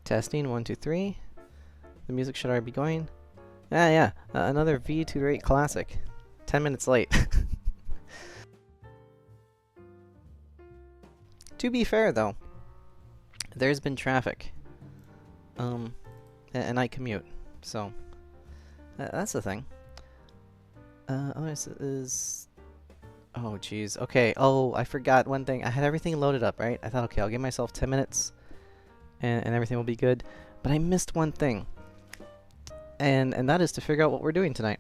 Testing, 1, 2, 3. The music should already be going. Ah, yeah, another VTutor classic. 10 minutes late. To be fair, though, there's been traffic. And I commute, so that's the thing. Oh, this is... Oh, jeez. Okay, oh, I forgot one thing. I had everything loaded up, right? I thought, okay, I'll give myself 10 minutes, and everything will be good. But I missed one thing. And that is to figure out what we're doing tonight.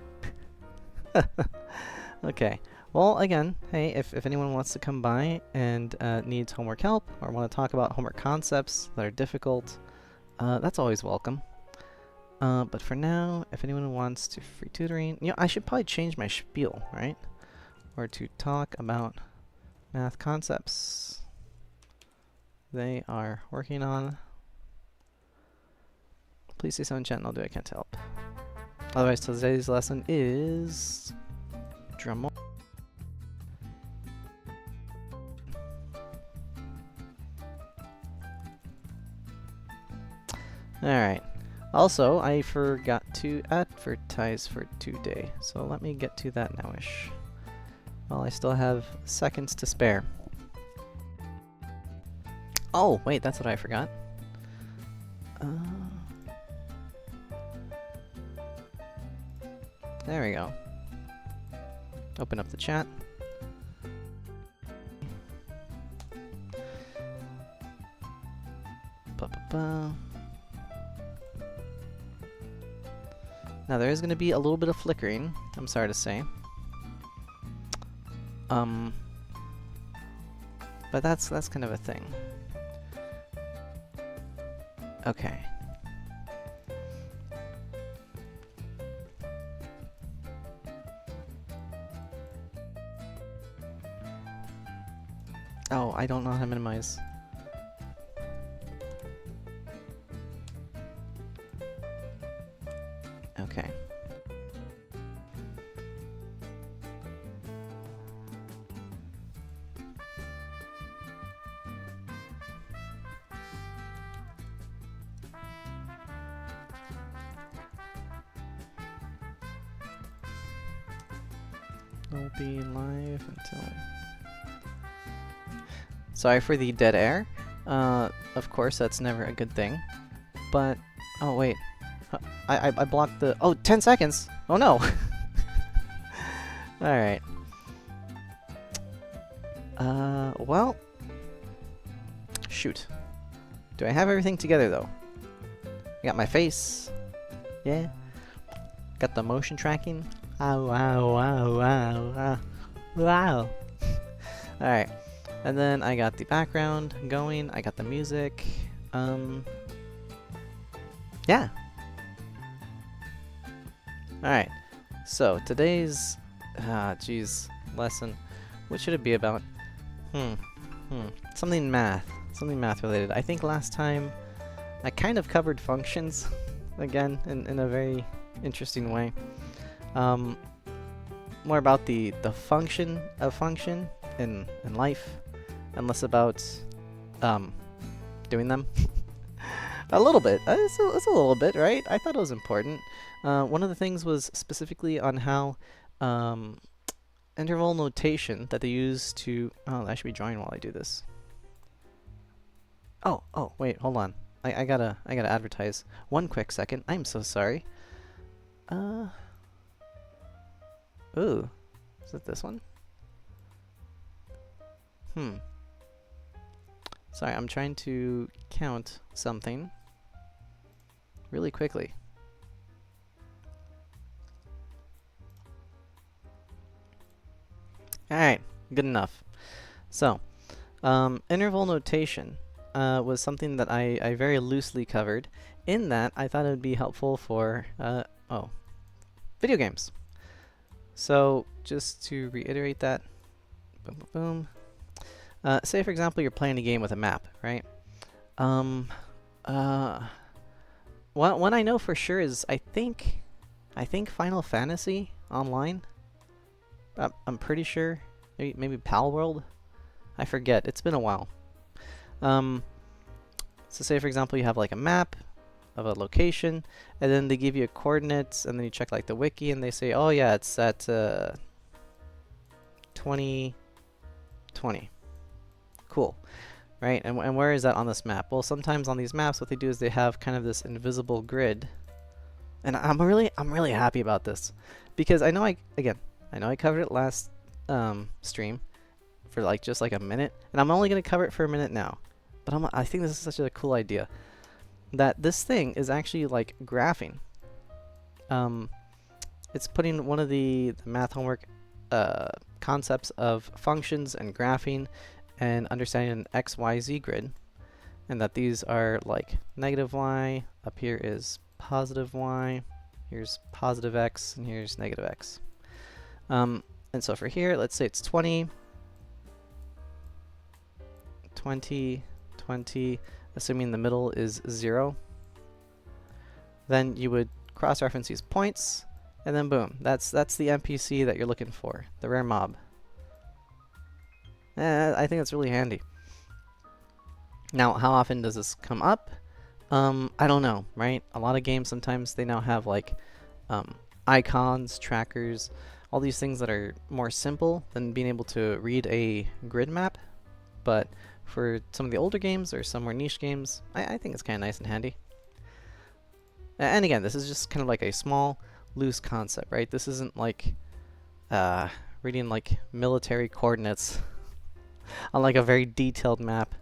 Okay. Well, again, hey, if anyone wants to come by and needs homework help, or want to talk about homework concepts that are difficult, that's always welcome. But for now, if anyone wants to free tutoring, you know, I should probably change my spiel, right? Or to talk about math concepts they are working on. Please say so in chat and I'll do what I can to help. Otherwise, today's lesson is drum roll. Alright. Also, I forgot to advertise for today, so let me get to that nowish. Well, I still have seconds to spare. Oh, wait, that's what I forgot. There we go. Open up the chat. Now there is going to be a little bit of flickering, I'm sorry to say. But that's kind of a thing. Okay. Oh, I don't know how to minimize. Okay. I'll be live until... Sorry for the dead air. Of course, that's never a good thing. But... Oh, wait. I blocked the... Oh, 10 seconds! Oh, no! Alright. Well... Shoot. Do I have everything together, though? I got my face. Yeah. Got the motion tracking. Wow, wow, wow, wow, wow. Wow. Alright. And then I got the background going. I got the music. Yeah. Alright. So, today's... lesson. What should it be about? Something math. Something math related. I think last time I kind of covered functions. Again, in a very interesting way. More about the function of function in life, and less about doing them. A little bit. It's a little bit, right? I thought it was important. One of the things was specifically on how interval notation that they use to... Oh, I should be drawing while I do this. Oh, wait, hold on. I gotta advertise. One quick second. I'm so sorry. Ooh. Is it this one? Sorry, I'm trying to count something really quickly. Alright, good enough. So, interval notation was something that I very loosely covered, in that I thought it would be helpful for, video games. So, just to reiterate that, boom, boom, boom. Say, for example, you're playing a game with a map, right? One I know for sure is, I think Final Fantasy Online. I'm pretty sure. Maybe Pal World? I forget. It's been a while. So say for example you have like a map of a location, and then they give you coordinates, and then you check like the wiki, and they say, oh yeah, it's at 2020. Cool, right? And where is that on this map? Well, sometimes on these maps, what they do is they have kind of this invisible grid, and I'm really happy about this, because I know I covered it last stream for like just like a minute, and I'm only gonna cover it for a minute now, but I think this is such a cool idea, that this thing is actually like graphing. It's putting one of the math homework concepts of functions and graphing and understanding an x, y, z grid, and that these are like negative y, up here is positive y, here's positive x, and here's negative x. And so for here, let's say it's 20, 20, 20, assuming the middle is 0. Then you would cross-reference these points, and then boom, that's the NPC that you're looking for, the rare mob. I think that's really handy. Now, how often does this come up? I don't know, right? A lot of games sometimes they now have like icons, trackers, all these things that are more simple than being able to read a grid map. But for some of the older games or some more niche games, I think it's kind of nice and handy. And again, this is just kind of like a small, loose concept, right? This isn't like reading like military coordinates on like a very detailed map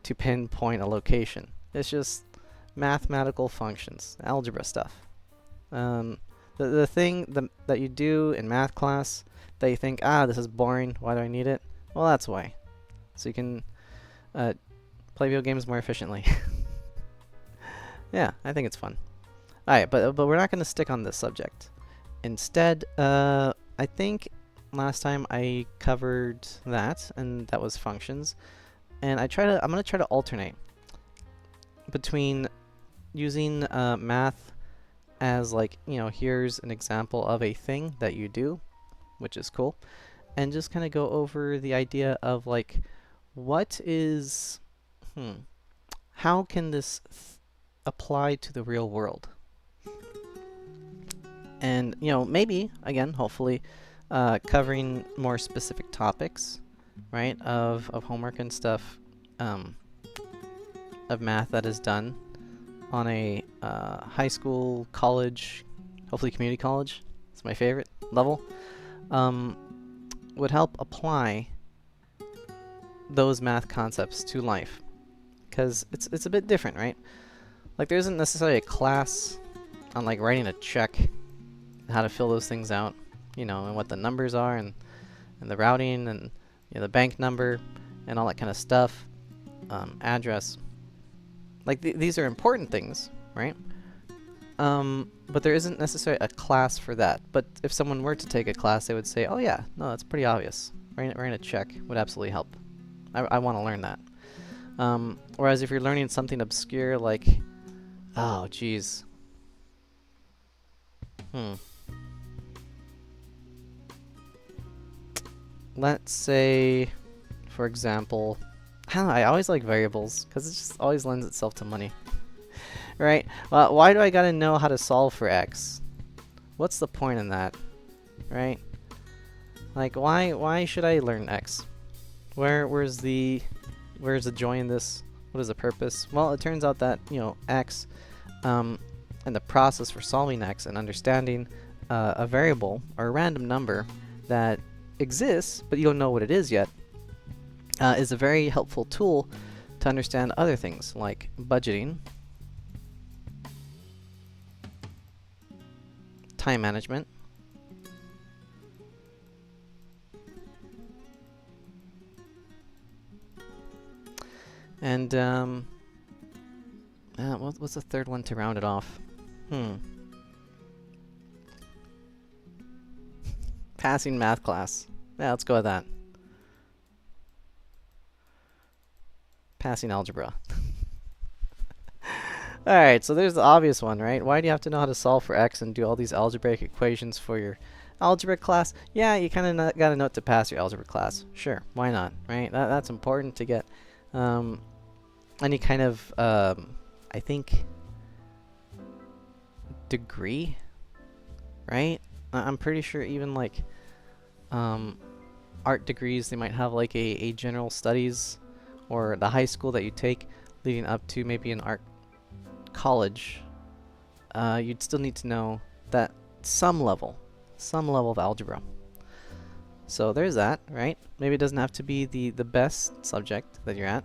to pinpoint a location. It's just mathematical functions, algebra stuff. The thing that you do in math class that you think, this is boring, why do I need it? Well, that's why. So you can play video games more efficiently. Yeah, I think it's fun. Alright, but we're not going to stick on this subject. Instead, I think last time I covered that, and that was functions. And I'm going to try to alternate between using math as like, here's an example of a thing that you do, which is cool, and just kind of go over the idea of like, what is, how can this apply to the real world? And, maybe, again, hopefully, covering more specific topics, right, of homework and stuff, of math that is done on a high school, college, hopefully community college, it's my favorite level, would help apply those math concepts to life. Because it's a bit different, right? Like, there isn't necessarily a class on, like, writing a check, how to fill those things out, and what the numbers are, and the routing, and the bank number, and all that kind of stuff, address. Like, these are important things, right? But there isn't necessarily a class for that. But if someone were to take a class, they would say, oh yeah, no, that's pretty obvious. Writing a check would absolutely help. I want to learn that. Whereas if you're learning something obscure like, oh geez, let's say, for example, I don't know, I always like variables because it just always lends itself to money, right? Well, why do I gotta know how to solve for x? What's the point in that, right? Like, why should I learn x? Where's the joy in this? What is the purpose? Well, it turns out that x, and the process for solving x and understanding a variable or a random number that exists but you don't know what it is yet, is a very helpful tool to understand other things like budgeting, time management, and what's the third one to round it off? Passing math class. Yeah, let's go with that. Passing algebra. Alright, so there's the obvious one, right? Why do you have to know how to solve for x and do all these algebraic equations for your algebra class? Yeah, you kind of got to know it to pass your algebra class. Sure, why not, right? That's important to get. And any kind of, I think, degree, right? I'm pretty sure even like art degrees, they might have like a general studies or the high school that you take leading up to maybe an art college. You'd still need to know that some level of algebra. So there's that, right? Maybe it doesn't have to be the best subject that you're at,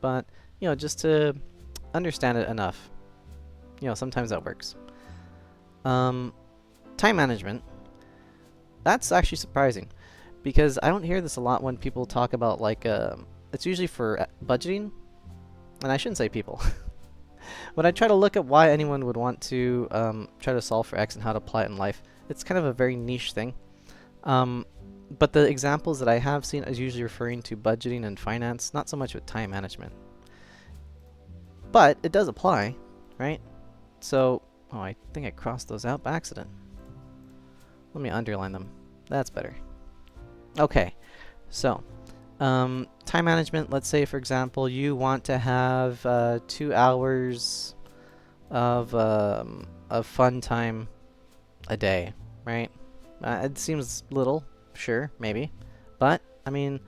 but you know, just to understand it enough. You know, sometimes that works. Time management. That's actually surprising because I don't hear this a lot when people talk about like it's usually for budgeting, and I shouldn't say people. When I try to look at why anyone would want to try to solve for X and how to apply it in life, it's kind of a very niche thing. But the examples that I have seen is usually referring to budgeting and finance, not so much with time management. But it does apply, right? So, oh, I think I crossed those out by accident. Let me underline them. That's better. Okay, so time management, let's say for example you want to have 2 hours of fun time a day, right? It seems little, sure, maybe, but I mean,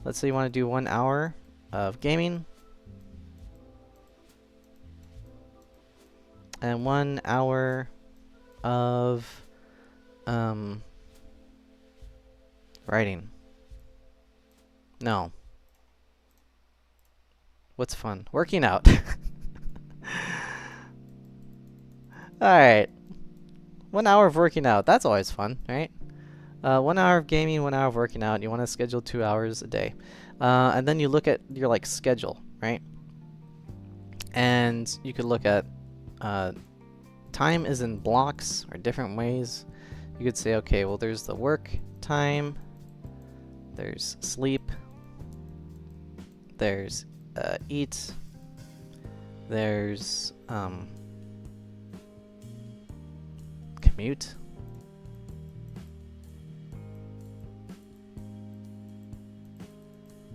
let's say you want to do 1 hour of gaming and 1 hour of writing. No. What's fun? Working out. Alright. 1 hour of working out. That's always fun, right? 1 hour of gaming, 1 hour of working out. You want to schedule 2 hours a day. And then you look at your like schedule, right? And you could look at time is in blocks or different ways. You could say, okay, well, there's the work time, there's sleep, there's eat, there's commute,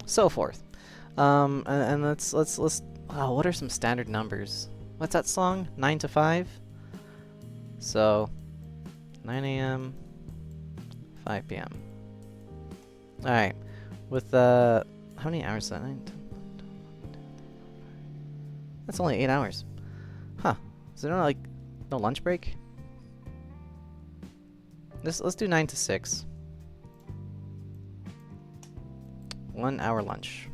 so forth. And let's oh, what are some standard numbers? What's that song? 9 to 5? So 9 a.m. 5 p.m. Alright. With how many hours is that? 9, 10, 11, 12, 13, 14. That's only 8 hours. Huh. Is there no like no lunch break? Let's do 9 to 6. 1 hour lunch.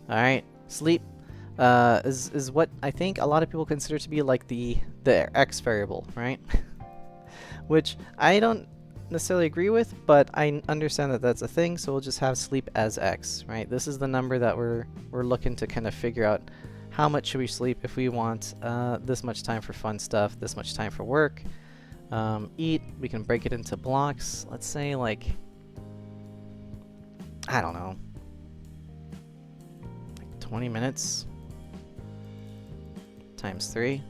Alright. Sleep is what I think a lot of people consider to be like the X variable, right? Which I don't necessarily agree with, but I understand that that's a thing, so we'll just have sleep as X, right? This is the number that we're looking to kind of figure out how much should we sleep if we want this much time for fun stuff, this much time for work. Eat, we can break it into blocks. Let's say like, I don't know, like 20 minutes times 3.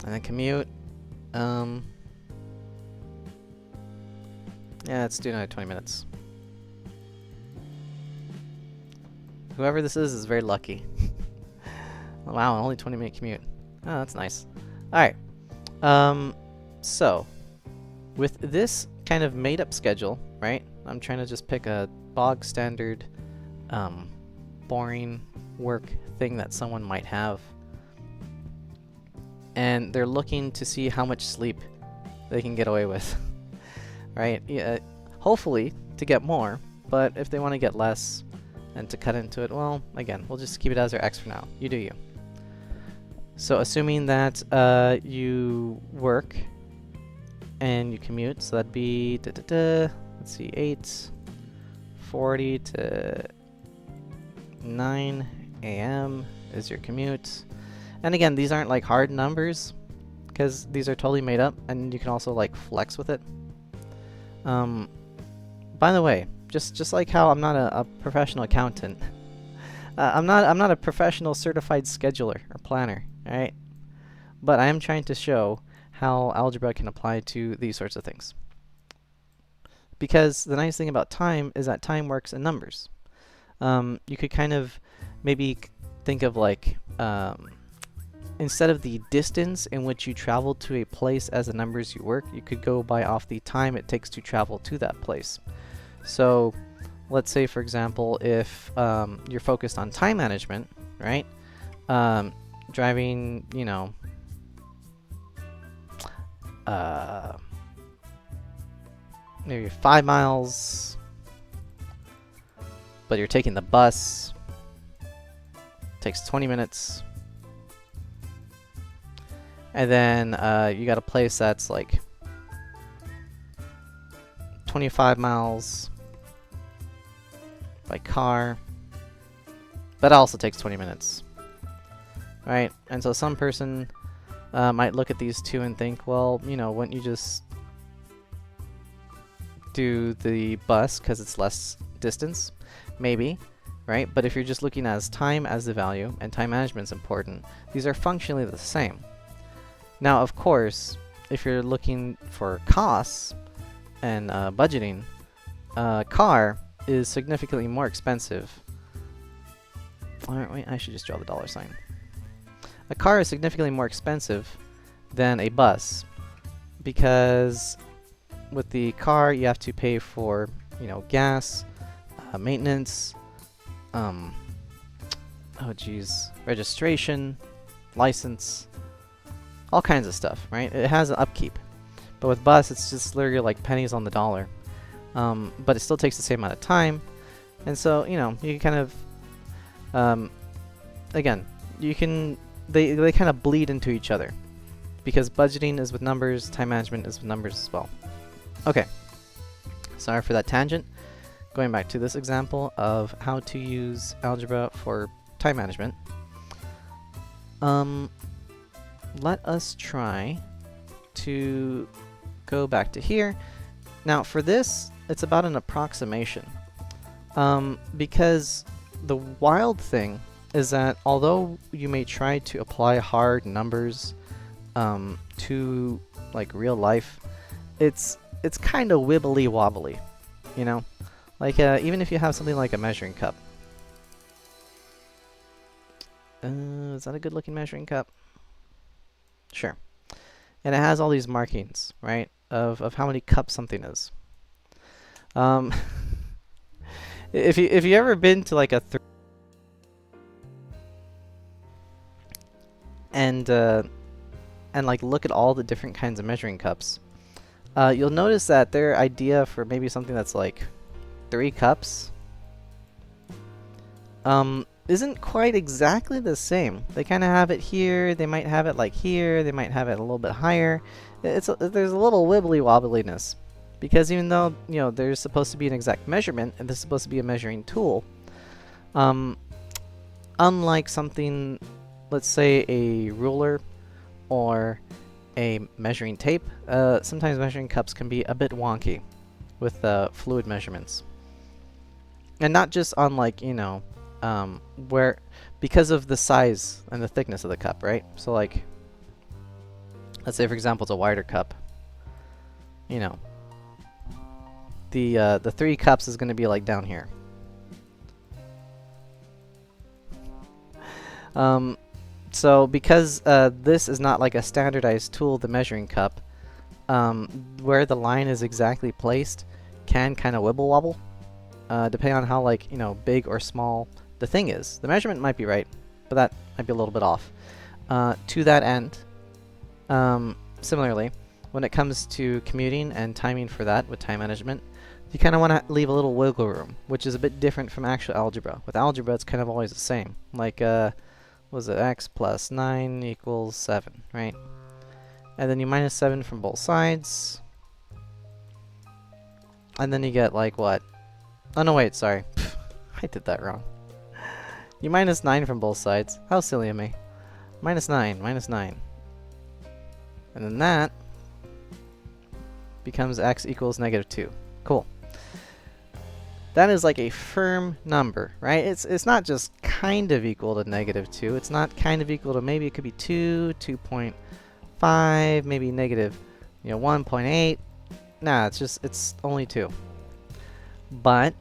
And then commute. Yeah, let's do another 20 minutes. Whoever this is very lucky. Wow, only 20-minute commute. Oh, that's nice. Alright. So, with this kind of made-up schedule, right? I'm trying to just pick a bog standard, boring work thing that someone might have. And they're looking to see how much sleep they can get away with. Right? Yeah, hopefully to get more, but if they want to get less and to cut into it, well, again, we'll just keep it as our X for now. You do you. So assuming that you work and you commute, so that'd be, let's see, 8:40 to 9 a.m. is your commute. And again, these aren't like hard numbers because these are totally made up, and you can also like flex with it. By the way, just like how I'm not a professional accountant, I'm not a professional certified scheduler or planner, right? But I am trying to show how algebra can apply to these sorts of things. because the nice thing about time is that time works in numbers. You could kind of maybe think of like, instead of the distance in which you travel to a place as the numbers you work, you could go by off the time it takes to travel to that place. So let's say, for example, if you're focused on time management, right? Driving, you know, maybe 5 miles, but you're taking the bus, takes 20 minutes. And then you got a place that's like 25 miles by car, but it also takes 20 minutes, right? And so some person might look at these two and think, well, you know, wouldn't you just do the bus because it's less distance? Maybe, right? But if you're just looking at time as the value, and time management is important, these are functionally the same. Now, of course, if you're looking for costs and budgeting, car is significantly more expensive. Alright, wait, I should just draw the dollar sign. A car is significantly more expensive than a bus, because with the car you have to pay for, you know, gas, maintenance, registration, license, all kinds of stuff, right? It has an upkeep. But with bus, it's just literally like pennies on the dollar. But it still takes the same amount of time. And so, you know, you can kind of, again, you can, they kind of bleed into each other. Because budgeting is with numbers, time management is with numbers as well. Okay, sorry for that tangent. Going back to this example of how to use algebra for time management. Let us try to go back to here. Now for this, it's about an approximation. Because the wild thing is that although you may try to apply hard numbers to like real life, it's kind of wibbly wobbly, you know? Like even if you have something like a measuring cup. Is that a good looking measuring cup? Sure. And it has all these markings, right, of how many cups something is. If you ever been to like a and like look at all the different kinds of measuring cups, you'll notice that their idea for maybe something that's like 3 cups isn't quite exactly the same. They kind of have it here, they might have it like here, they might have it a little bit higher. There's a little wibbly wobbliness, because even though, you know, there's supposed to be an exact measurement and this is supposed to be a measuring tool, unlike something, let's say a ruler or a measuring tape, sometimes measuring cups can be a bit wonky with fluid measurements. And not just on, like, you know, where, because of the size and the thickness of the cup, right? So like, let's say for example it's a wider cup, you know, the 3 cups is going to be like down here. So because this is not like a standardized tool, the measuring cup, where the line is exactly placed can kind of wibble wobble, depending on how, like, you know, big or small the thing is. The measurement might be right, but that might be a little bit off. To that end, similarly, when it comes to commuting and timing for that with time management, you kind of want to leave a little wiggle room, which is a bit different from actual algebra. With algebra, it's kind of always the same. Like, was it x plus 9 equals 7, right? And then you minus 7 from both sides. And then you get, like, what? Oh, no, wait, sorry. I did that wrong. You minus 9 from both sides. How silly of me. Minus 9, minus 9. And then that becomes x equals negative 2. Cool. That is like a firm number, right? It's not just kind of equal to negative 2. It's not kind of equal to, maybe it could be 2, 2.5, maybe negative, you know, 1.8. Nah, it's only 2. But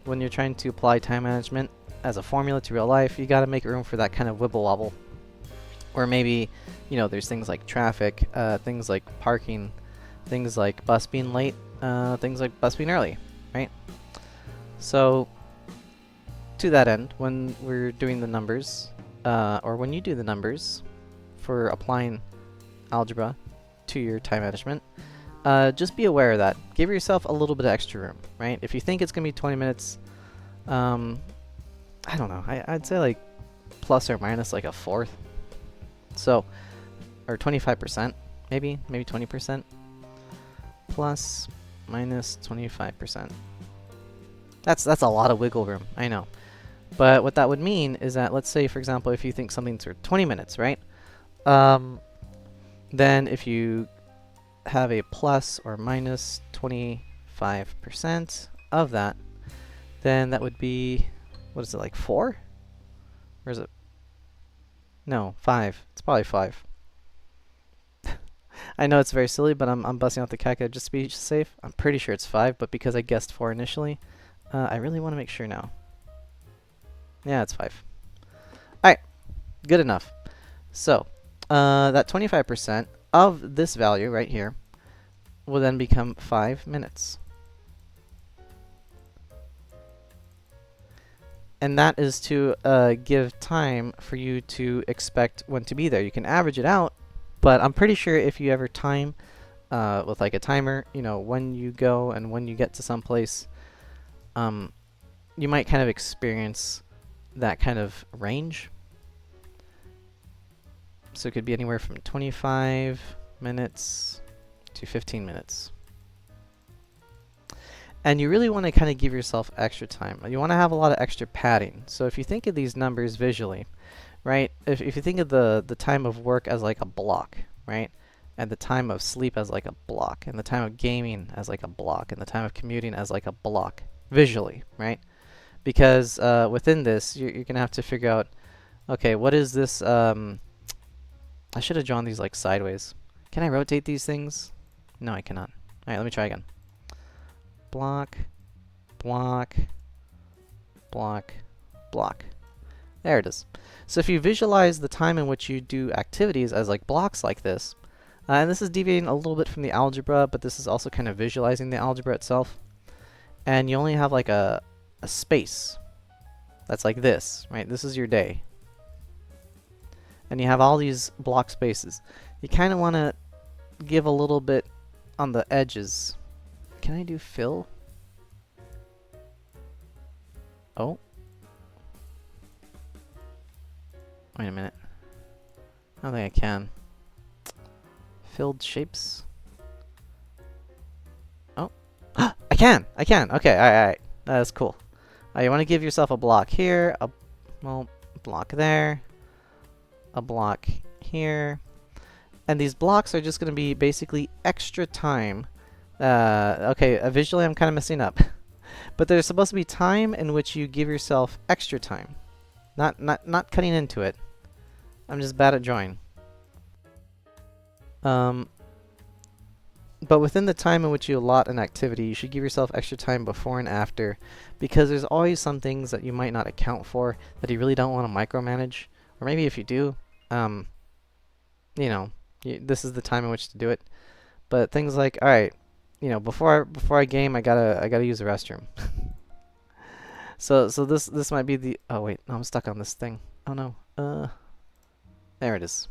when you're trying to apply time management as a formula to real life, you got to make room for that kind of wibble wobble. Or maybe, you know, there's things like traffic, things like parking, things like bus being late, things like bus being early, right? So to that end, when we're doing the numbers, or when you do the numbers for applying algebra to your time management, just be aware of that. Give yourself a little bit of extra room, right? If you think it's going to be 20 minutes, I don't know, I'd say like plus or minus like a fourth. So, or 25%, maybe 20%. Plus, minus 25%. That's a lot of wiggle room, I know. But what that would mean is that, let's say, for example, if you think something's for 20 minutes, right? Then if you have a plus or minus 25% of that, then that would be, what is it, like 4? Or is it? No, 5. It's probably 5. I know it's very silly, but I'm busting out the calculator just to be safe. I'm pretty sure it's 5, but because I guessed 4 initially, I really want to make sure now. Yeah, it's 5. Alright, good enough. So, that 25% of this value right here will then become 5 minutes. And that is to give time for you to expect when to be there. You can average it out, but I'm pretty sure if you ever time with like a timer, you know, when you go and when you get to some place, you might kind of experience that kind of range. So it could be anywhere from 25 minutes to 15 minutes. And you really want to kind of give yourself extra time. You want to have a lot of extra padding. So if you think of these numbers visually, right? If you think of the time of work as like a block, right? And the time of sleep as like a block, and the time of gaming as like a block, and the time of commuting as like a block, visually, right? Because within this, you're going to have to figure out, okay, what is this? I should have drawn these like sideways. Can I rotate these things? No, I cannot. All right, let me try again. Block, block, block, block. There it is. So if you visualize the time in which you do activities as like blocks like this, and this is deviating a little bit from the algebra, but this is also kind of visualizing the algebra itself. And you only have like a space that's like this, right? This is your day. And you have all these block spaces. You kind of want to give a little bit on the edges. Can I do fill? Oh. Wait a minute. I don't think I can. Filled shapes. Oh. I can! I can! Okay, alright. That's cool. You want to give yourself a block here, a block there, a block here. And these blocks are just going to be basically extra time. Okay, visually I'm kind of messing up. But there's supposed to be time in which you give yourself extra time. Not cutting into it. I'm just bad at drawing. But within the time in which you allot an activity, you should give yourself extra time before and after, because there's always some things that you might not account for that you really don't want to micromanage. Or maybe if you do, you know, this is the time in which to do it. But things like, all right, you know, before I game, I gotta use the restroom. So this might be the, oh wait, no, I'm stuck on this thing. Oh no, there it is.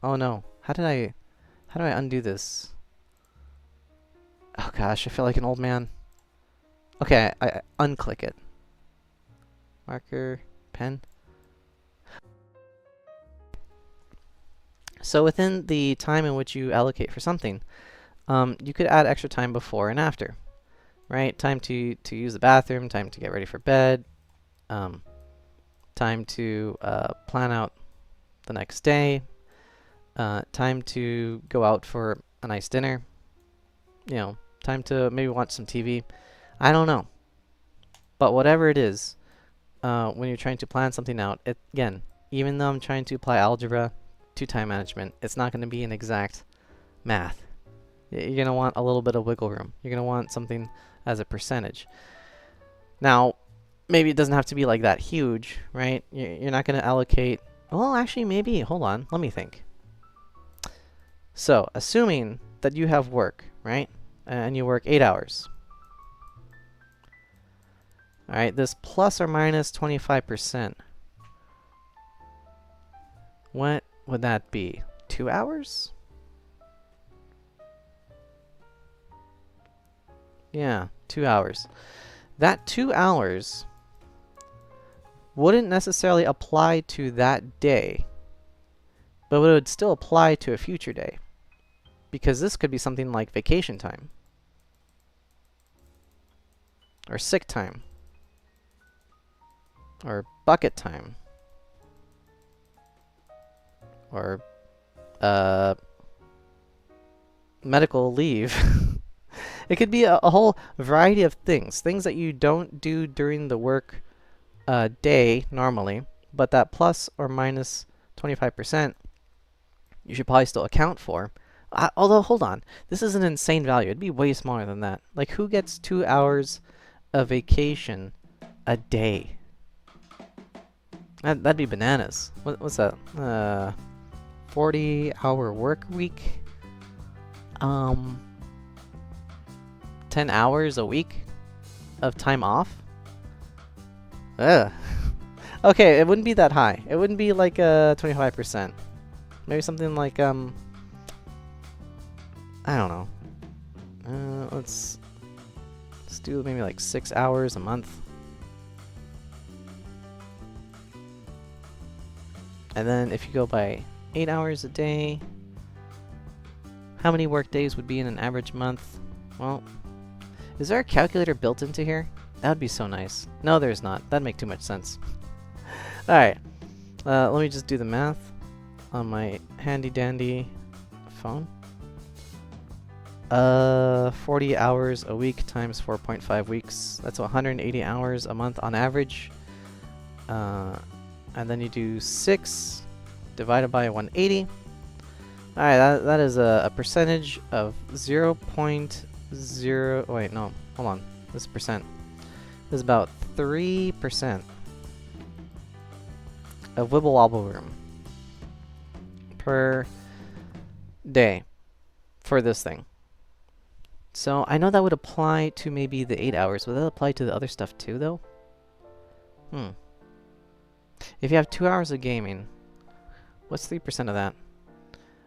Oh no, how do I undo this? Oh gosh, I feel like an old man. Okay, I unclick it. Marker, pen. So within the time in which you allocate for something, you could add extra time before and after, right? Time to use the bathroom, time to get ready for bed, time to plan out the next day, time to go out for a nice dinner, you know, time to maybe watch some TV. I don't know. But whatever it is, when you're trying to plan something out, again, even though I'm trying to apply algebra to time management, it's not going to be an exact math, You're going to want a little bit of wiggle room. You're going to want something as a percentage. Now, maybe it doesn't have to be like that huge, right? You're not going to allocate... Well, actually, maybe. Hold on. Let me think. So, assuming that you have work, right? And you work 8 hours. All right, this plus or minus 25%. What would that be? 2 hours? Yeah, 2 hours. That 2 hours wouldn't necessarily apply to that day, but it would still apply to a future day. Because this could be something like vacation time. Or sick time. Or bucket time. Or medical leave. It could be a whole variety of things. Things that you don't do during the work day normally, but that plus or minus 25% you should probably still account for. Although, hold on. This is an insane value. It'd be way smaller than that. Like, who gets 2 hours of vacation a day? That'd be bananas. What's that? 40-hour work week? 10 hours a week of time off? Ugh. Okay, it wouldn't be that high. It wouldn't be like 25%. Maybe something like, I don't know. Let's do maybe like 6 hours a month. And then if you go by 8 hours a day, how many work days would be in an average month? Well, is there a calculator built into here? That would be so nice. No, there's not. That'd make too much sense. Alright. Let me just do the math on my handy-dandy phone. 40 hours a week times 4.5 weeks. That's 180 hours a month on average. And then you do 6 divided by 180. Alright, that is a percentage of 0.0... Wait, no. Hold on. This percent is about 3% of wibble wobble room per day for this thing. So I know that would apply to maybe the 8 hours. Would that apply to the other stuff too, though? If you have 2 hours of gaming, what's 3% of that?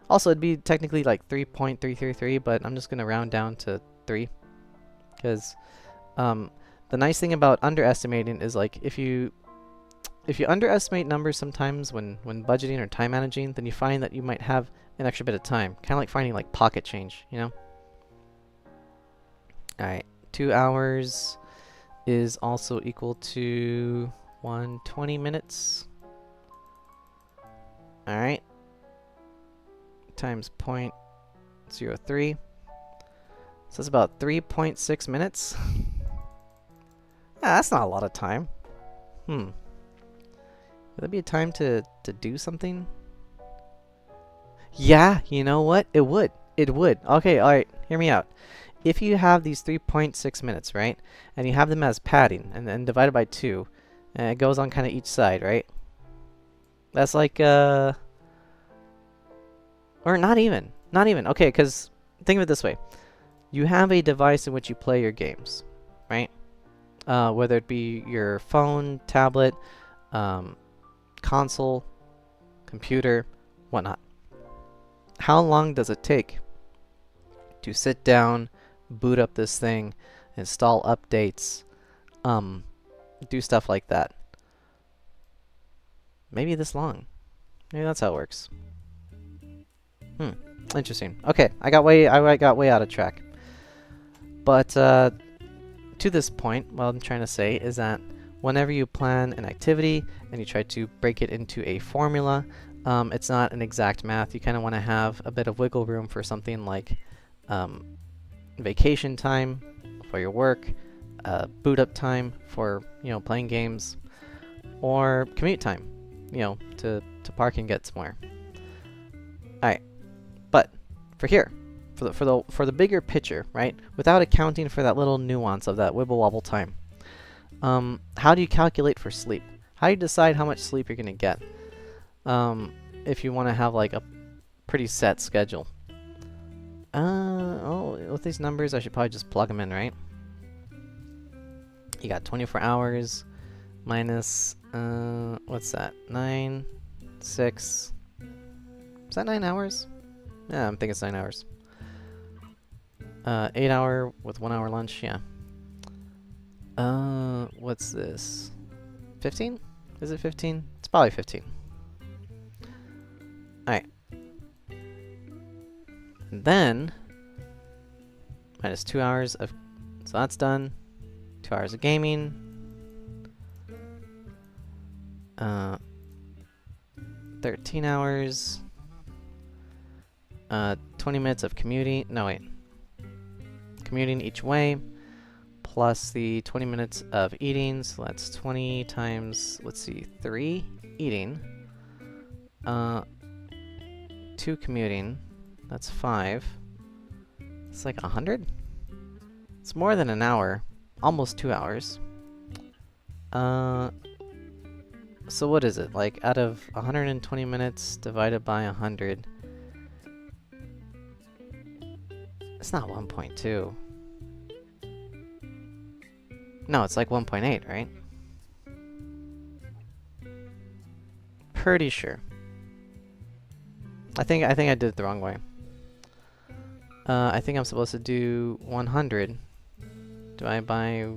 Also, it'd be technically like 3.333, but I'm just going to round down to 3. Because the nice thing about underestimating is, like, if you underestimate numbers sometimes when budgeting or time managing, then you find that you might have an extra bit of time. Kind of like finding like pocket change, you know? Alright, 2 hours is also equal to 120 minutes. Alright. Times 0.03. So that's about 3.6 minutes. Yeah, that's not a lot of time. Would that be a time to do something? Yeah, you know what? It would. It would. Okay, alright, hear me out. If you have these 3.6 minutes, right? And you have them as padding, and then divided by 2, and it goes on kind of each side, right? That's like, or not even. Not even. Okay, because think of it this way. You have a device in which you play your games, right? Whether it be your phone, tablet, console, computer, whatnot. How long does it take to sit down, boot up this thing, install updates, do stuff like that? Maybe this long. Maybe that's how it works. Interesting. Okay, I got way out of track. But to this point, what I'm trying to say is that whenever you plan an activity and you try to break it into a formula, it's not an exact math. You kind of want to have a bit of wiggle room for something like vacation time for your work, boot up time for, you know, playing games, or commute time, you know, to park and get somewhere. Alright, but for here, for the bigger picture, right? Without accounting for that little nuance of that wibble wobble time. How do you calculate for sleep? How do you decide how much sleep you're gonna get? If you want to have like a pretty set schedule. Oh, with these numbers, I should probably just plug them in, right? You got 24 hours minus, what's that? 9, 6. Is that 9 hours? Yeah, I'm thinking it's 9 hours. 8 hour with 1 hour lunch, yeah. What's this? 15? Is it 15? It's probably 15. Alright. And then, minus 2 hours of, so that's done. 2 hours of gaming. 13 hours. 20 minutes of commuting. No, wait. Commuting each way. Plus the 20 minutes of eating. So that's 20 times, let's see, 3 eating. 2 commuting. That's 5. It's like 100? It's more than an hour. Almost 2 hours. So what is it? Like, out of 120 minutes divided by 100. It's not 1.2. No, it's like 1.8, right? Pretty sure. I think I did it the wrong way. I think I'm supposed to do 100 divided by...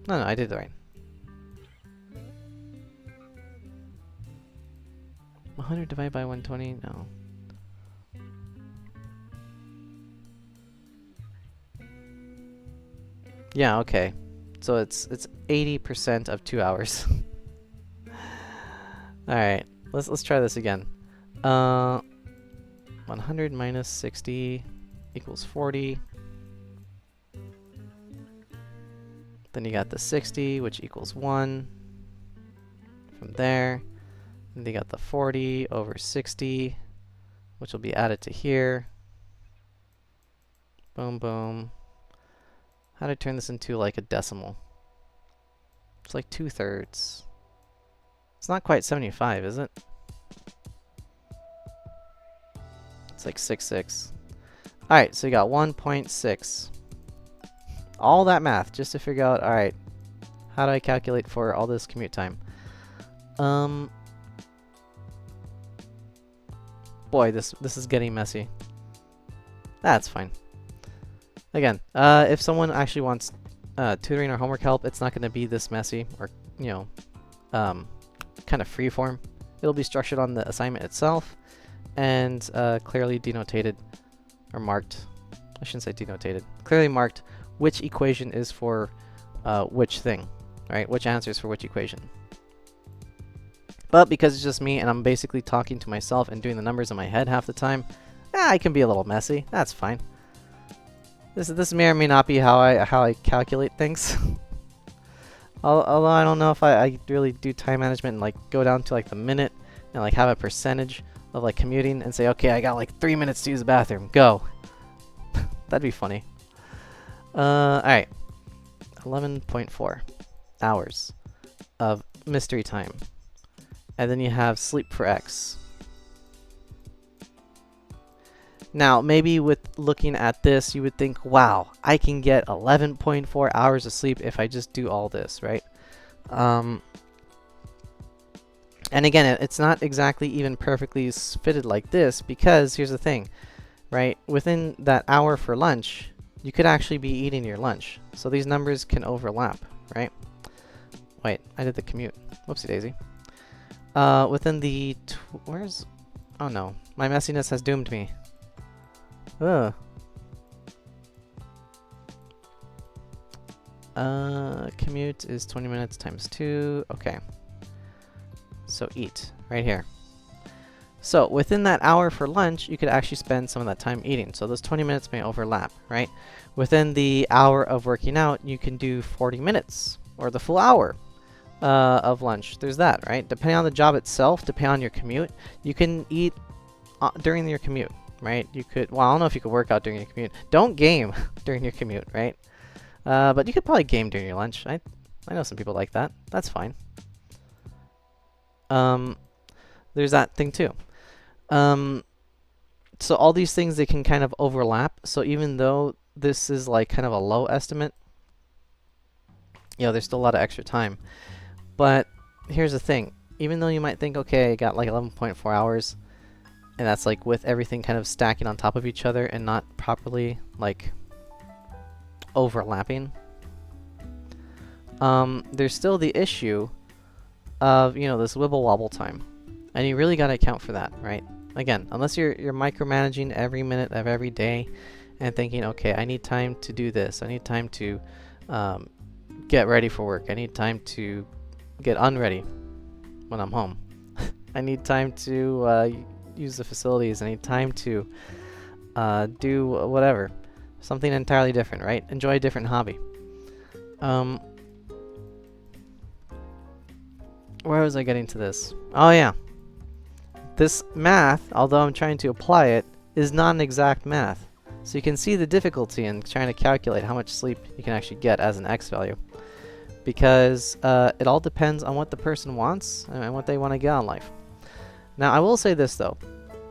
No, I did it right. 100 divided by 120? No. Yeah, okay. So it's 80% of 2 hours. All right, let's try this again. 100 minus 60 equals 40. Then you got the 60, which equals 1. From there, and you got the 40 over 60, which will be added to here. Boom, boom. How do I turn this into like a decimal? It's like 2/3. It's not quite 75, is it? It's like 6.6. Alright, so you got 1.6. All that math just to figure out, alright, how do I calculate for all this commute time? Boy, this is getting messy. That's fine. Again, if someone actually wants tutoring or homework help, it's not going to be this messy or, you know, kind of freeform. It'll be structured on the assignment itself and clearly denotated or marked. I shouldn't say denotated. Clearly marked which equation is for which thing, right? Which answer is for which equation. But because it's just me and I'm basically talking to myself and doing the numbers in my head half the time, I can be a little messy. That's fine. This may or may not be how I calculate things. Although I don't know if I really do time management and like go down to like the minute and like have a percentage of like commuting and say, okay, I got like 3 minutes to use the bathroom. Go. That'd be funny. Alright. 11.4 hours of mystery time. And then you have sleep for X. Now, maybe with looking at this, you would think, wow, I can get 11.4 hours of sleep if I just do all this, right? And again, it's not exactly even perfectly fitted like this because here's the thing, right? Within that hour for lunch, you could actually be eating your lunch. So these numbers can overlap, right? Wait, I did the commute. Whoopsie daisy. Within the... where's... oh no, my messiness has doomed me. Ugh. Commute is 20 minutes times 2. Okay. So eat, right here. So within that hour for lunch, you could actually spend some of that time eating. So those 20 minutes may overlap, right? Within the hour of working out, you can do 40 minutes or the full hour of lunch. There's that, right? Depending on the job itself, depending on your commute, you can eat during your commute. right? You could, well, I don't know if you could work out during your commute. Don't game during your commute, right? But you could probably game during your lunch. I know some people like that. That's fine. There's that thing too. So all these things, they can kind of overlap. So even though this is like kind of a low estimate, you know, there's still a lot of extra time. But here's the thing. Even though you might think, okay, I got like 11.4 hours, and that's like with everything kind of stacking on top of each other and not properly like overlapping, there's still the issue of, you know, this wibble wobble time. And you really got to account for that, right? Again, unless you're micromanaging every minute of every day and thinking, okay, I need time to do this. I need time to get ready for work. I need time to get unready when I'm home. I need time to use the facilities. I need time to do whatever. Something entirely different, right? Enjoy a different hobby. Where was I getting to this? Oh yeah. This math, although I'm trying to apply it, is not an exact math. So you can see the difficulty in trying to calculate how much sleep you can actually get as an X value. Because it all depends on what the person wants and what they want to get out of life. Now, I will say this though.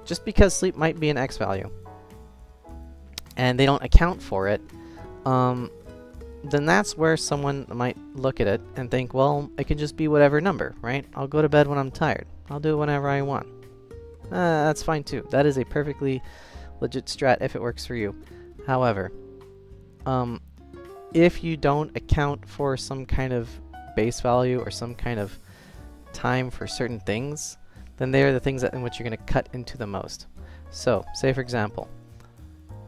Just because sleep might be an X value, and they don't account for it, then that's where someone might look at it and think, well, it can just be whatever number, right? I'll go to bed when I'm tired. I'll do it whenever I want. That's fine too. That is a perfectly legit strat if it works for you. However, if you don't account for some kind of base value or some kind of time for certain things, then they are the things in which you're going to cut into the most. So, say for example,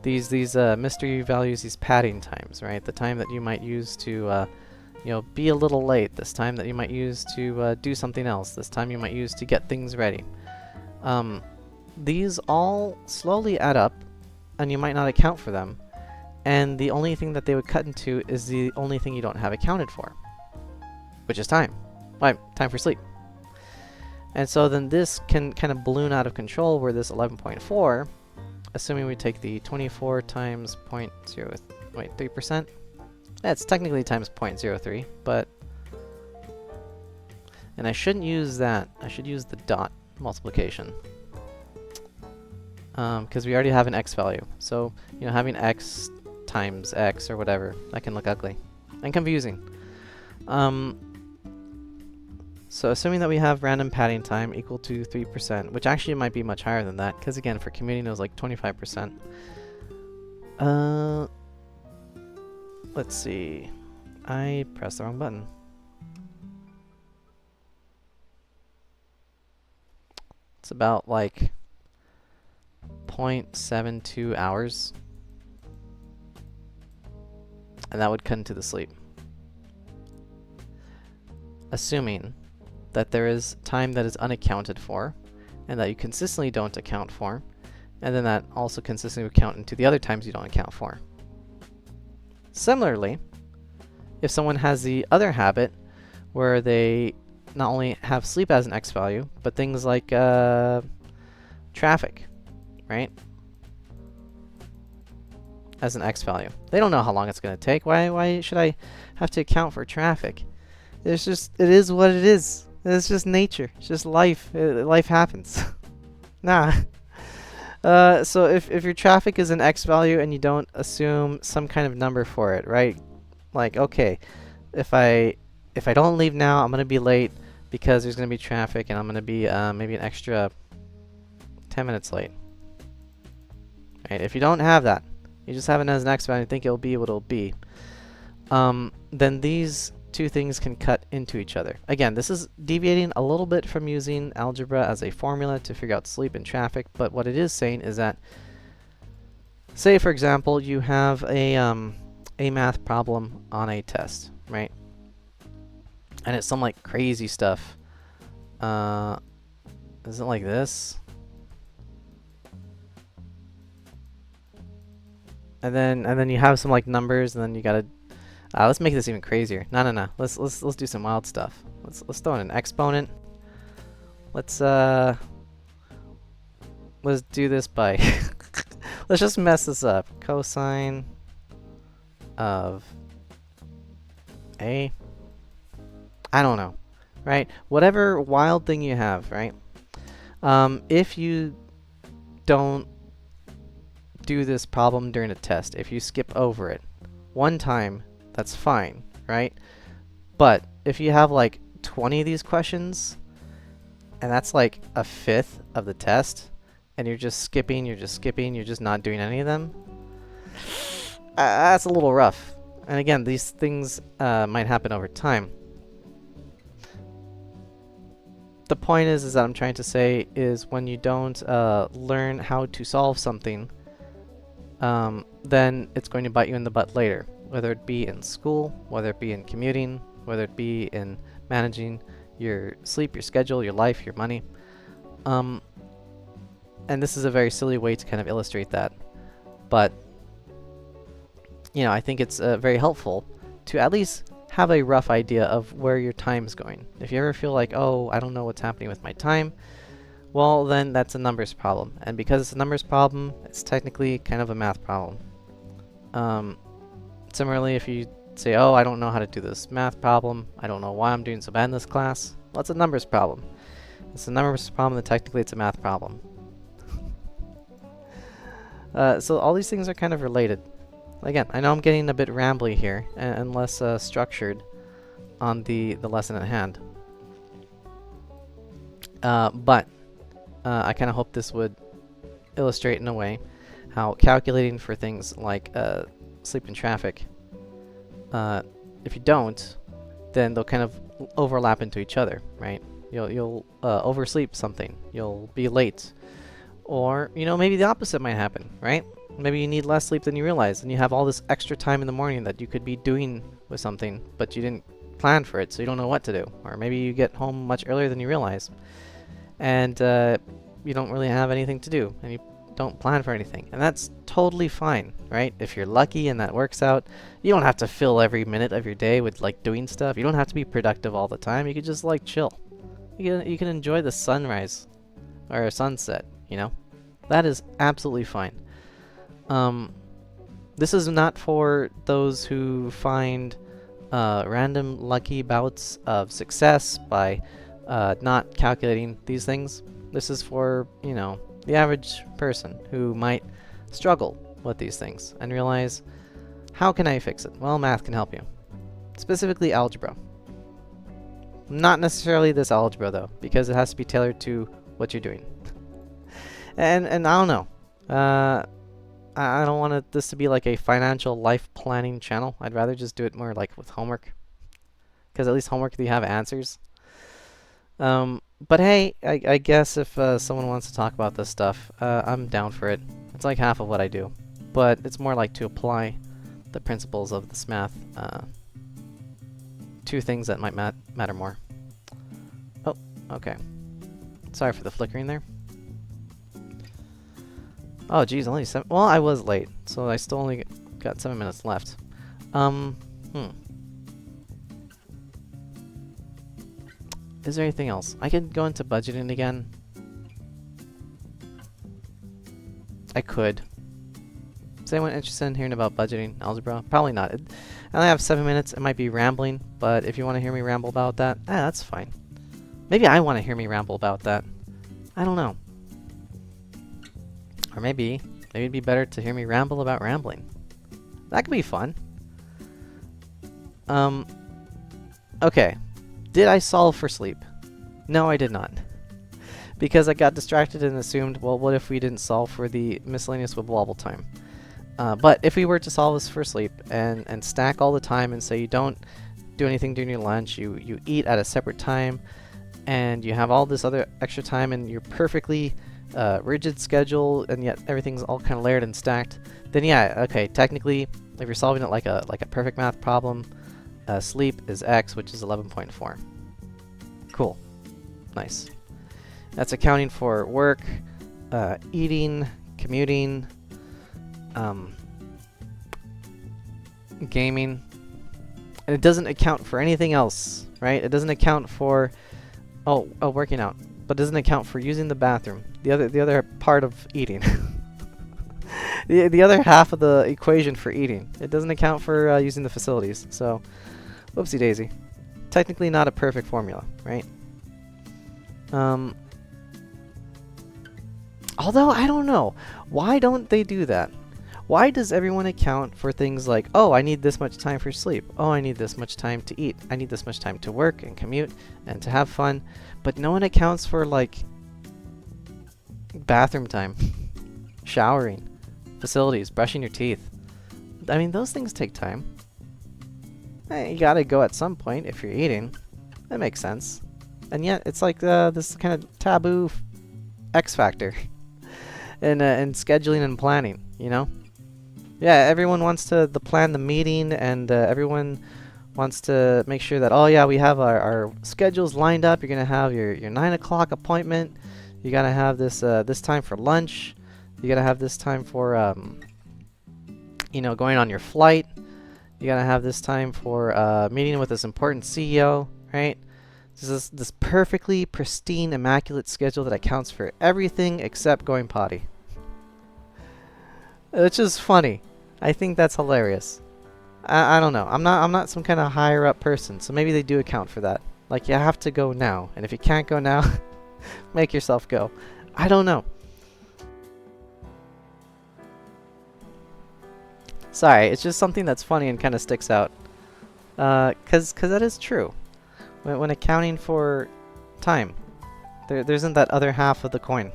these mystery values, these padding times, right? The time that you might use to you know, be a little late, this time that you might use to do something else, this time you might use to get things ready. These all slowly add up, and you might not account for them, and the only thing that they would cut into is the only thing you don't have accounted for, which is time. Right, time for sleep. And so then this can kind of balloon out of control, where this 11.4, assuming we take the 24 times 0.03%, that's technically times 0.03, but, and I shouldn't use that, I should use the dot multiplication, because we already have an X value. So, you know, having X times X or whatever, that can look ugly and confusing. So assuming that we have random padding time equal to 3%, which actually might be much higher than that, because again, for commuting it was like 25%. Let's see. I pressed the wrong button. It's about like 0.72 hours. And that would cut into the sleep. Assuming that there is time that is unaccounted for, and that you consistently don't account for, and then that also consistently would count into the other times you don't account for. Similarly, if someone has the other habit where they not only have sleep as an X value, but things like traffic, right, as an X value. They don't know how long it's going to take. Why should I have to account for traffic? It's just, it is what it is. It's just nature. It's just life. Life happens. Nah. So if your traffic is an X value and you don't assume some kind of number for it, right? Like, okay, if I don't leave now, I'm gonna be late because there's gonna be traffic, and I'm gonna be maybe an extra 10 minutes late. Right? If you don't have that, you just have it as an X value and think it'll be what it'll be. Then these two things can cut into each other. Again, this is deviating a little bit from using algebra as a formula to figure out sleep and traffic, but what it is saying is that, say for example, you have a math problem on a test, right? And it's some like crazy stuff. Is it like this? And then you have some like numbers, and then you gotta let's make this even crazier. No. Let's do some wild stuff. Let's throw in an exponent. Let's do this by Let's just mess this up. Cosine of A. I don't know, right? Whatever wild thing you have, right? If you don't do this problem during a test, if you skip over it one time, that's fine, right? But if you have like 20 of these questions, and that's like a fifth of the test, and you're just skipping, you're just not doing any of them, that's a little rough. And again, these things might happen over time. The point is that I'm trying to say is when you don't learn how to solve something, then it's going to bite you in the butt later, whether it be in school, whether it be in commuting, whether it be in managing your sleep, your schedule, your life, your money. And this is a very silly way to kind of illustrate that. But, you know, I think it's very helpful to at least have a rough idea of where your time's going. If you ever feel like, oh, I don't know what's happening with my time, well, then that's a numbers problem. And because it's a numbers problem, it's technically kind of a math problem. Similarly, if you say, oh, I don't know how to do this math problem, I don't know why I'm doing so bad in this class, well, it's a numbers problem. It's a numbers problem, and technically it's a math problem. So all these things are kind of related. Again, I know I'm getting a bit rambly here and less structured on the lesson at hand. But I kind of hope this would illustrate in a way how calculating for things like sleep and traffic, if you don't, then they'll kind of overlap into each other, right? You'll oversleep something, you'll be late, or you know, maybe the opposite might happen, right? Maybe you need less sleep than you realize, and you have all this extra time in the morning that you could be doing with something, but you didn't plan for it, so you don't know what to do. Or maybe you get home much earlier than you realize, and you don't really have anything to do, and you don't plan for anything. And that's totally fine, right? If you're lucky and that works out, you don't have to fill every minute of your day with like doing stuff. You don't have to be productive all the time. You could just like chill. You can enjoy the sunrise or sunset, you know? That is absolutely fine. This is not for those who find random lucky bouts of success by not calculating these things. This is for, you know, the average person who might struggle with these things and realize, how can I fix it? Well, math can help you. Specifically algebra. Not necessarily this algebra though, because it has to be tailored to what you're doing. and I don't know. I don't want this to be like a financial life planning channel. I'd rather just do it more like with homework, because at least homework you have answers. But hey, I guess if someone wants to talk about this stuff, I'm down for it. It's like half of what I do, but it's more like to apply the principles of this math to things that might matter more. Oh, okay. Sorry for the flickering there. Oh, geez, only 7. Well, I was late, so I still only got 7 minutes left. Is there anything else? I could go into budgeting again. I could. Is anyone interested in hearing about budgeting algebra? Probably not. I only have 7 minutes. It might be rambling, but if you want to hear me ramble about that, that's fine. Maybe I want to hear me ramble about that. I don't know. Or maybe it'd be better to hear me ramble about rambling. That could be fun. Okay. Did I solve for sleep? No, I did not. Because I got distracted and assumed, well, what if we didn't solve for the miscellaneous wibble wobble time? But if we were to solve this for sleep and stack all the time and say you don't do anything during your lunch, you eat at a separate time, and you have all this other extra time and you're perfectly rigid schedule, and yet everything's all kind of layered and stacked, then yeah, okay, technically, if you're solving it like a perfect math problem, sleep is x, which is 11.4. Cool. Nice. That's accounting for work, eating, commuting, gaming, and it doesn't account for anything else, right? It doesn't account for working out, but it doesn't account for using the bathroom, the other part of eating. The other half of the equation for eating. It doesn't account for using the facilities. So, whoopsie daisy. Technically not a perfect formula, right? Although, I don't know. Why don't they do that? Why does everyone account for things like, oh, I need this much time for sleep. Oh, I need this much time to eat. I need this much time to work and commute and to have fun. But no one accounts for, like, bathroom time, showering, facilities, brushing your teeth. I mean, those things take time. You gotta go at some point if you're eating. That makes sense. And yet, it's like this kind of taboo X factor in scheduling and planning, you know? Yeah, everyone wants to plan the meeting, and everyone wants to make sure that, oh yeah, we have our schedules lined up. You're gonna have your 9 o'clock appointment. You gotta have this time for lunch. You gotta have this time for you know, going on your flight. You gotta have this time for meeting with this important CEO, right? This perfectly pristine, immaculate schedule that accounts for everything except going potty. Which is funny. I think that's hilarious. I don't know. I'm not some kind of higher up person, so maybe they do account for that. Like, you have to go now, and if you can't go now, make yourself go. I don't know. Sorry, it's just something that's funny and kind of sticks out. 'Cause that is true. When accounting for time, there isn't that other half of the coin.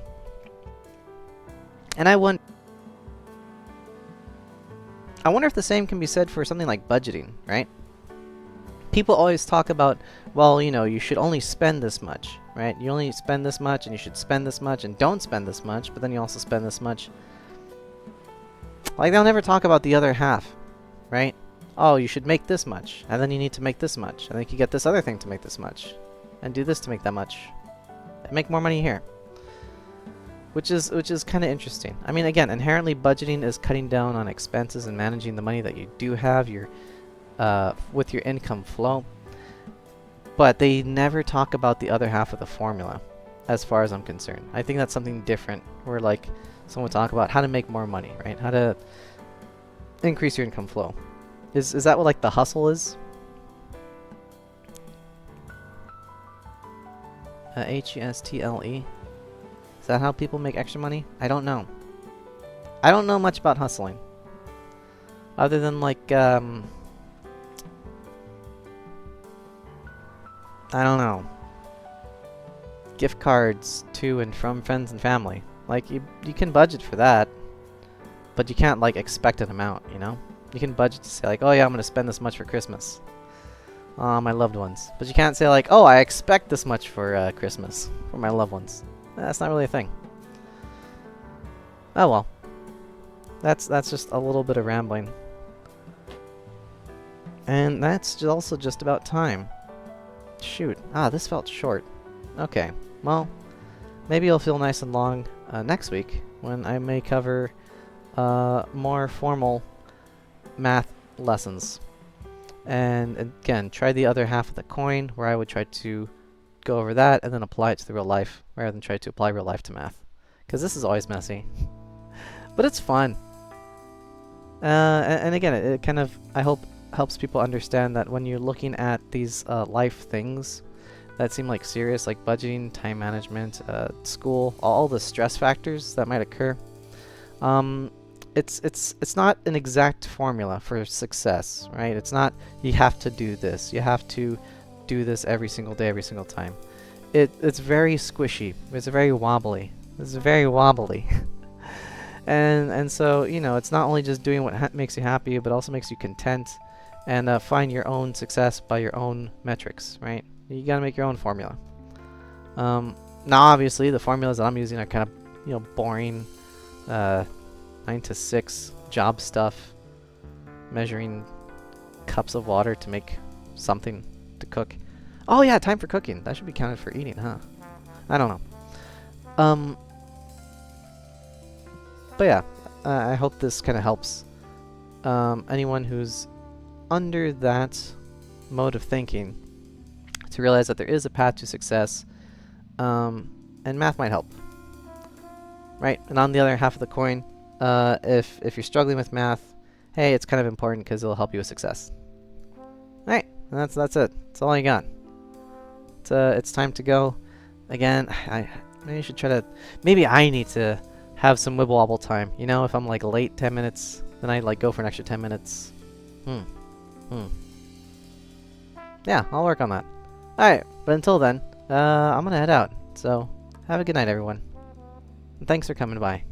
And I wonder if the same can be said for something like budgeting, right? People always talk about, well, you know, you should only spend this much, right? You only spend this much, and you should spend this much, and don't spend this much, but then you also spend this much. Like, they'll never talk about the other half, right? Oh, you should make this much, and then you need to make this much, and then you get this other thing to make this much, and do this to make that much, and make more money here. Which is kind of interesting. I mean, again, inherently budgeting is cutting down on expenses and managing the money that you do have with your income flow. But they never talk about the other half of the formula, as far as I'm concerned. I think that's something different, where like someone will talk about how to make more money, right? How to increase your income flow. Is that what like the hustle is? Hustle. Is that how people make extra money? I don't know. I don't know much about hustling. Other than like, I don't know. Gift cards to and from friends and family. Like, you can budget for that. But you can't like expect an amount, you know? You can budget to say like, oh yeah, I'm gonna spend this much for Christmas. My loved ones. But you can't say like, oh, I expect this much for Christmas for my loved ones. That's not really a thing. Oh well. That's just a little bit of rambling. And that's also just about time. Shoot. This felt short. Okay. Well, maybe it'll feel nice and long next week, when I may cover more formal math lessons. And again, try the other half of the coin, where I would try to go over that and then apply it to the real life, rather than try to apply real life to math. Because this is always messy. But it's fun. And again, it kind of, I hope, helps people understand that when you're looking at these life things that seem like serious, like budgeting, time management, school, all the stress factors that might occur, it's not an exact formula for success, right? It's not, you have to do this, you have to do this every single day, every single time. It's very squishy. It's very wobbly. It's very wobbly. and so, you know, it's not only just doing what makes you happy, but also makes you content, and find your own success by your own metrics, right? You gotta make your own formula. Now, obviously, the formulas that I'm using are kind of, you know, boring, 9 to 6 job stuff, measuring cups of water to make something to cook. Oh yeah, time for cooking. That should be counted for eating, huh? I don't know. But yeah, I hope this kind of helps anyone who's under that mode of thinking to realize that there is a path to success, and math might help. Right? And on the other half of the coin, if you're struggling with math, hey, it's kind of important because it'll help you with success. All right, that's it. That's all I got. It's time to go. Again, maybe I should try to. Maybe I need to have some wibble wobble time. You know, if I'm like late 10 minutes, then I like go for an extra 10 minutes. Yeah, I'll work on that. All right, but until then, I'm gonna head out. So have a good night, everyone. And thanks for coming by.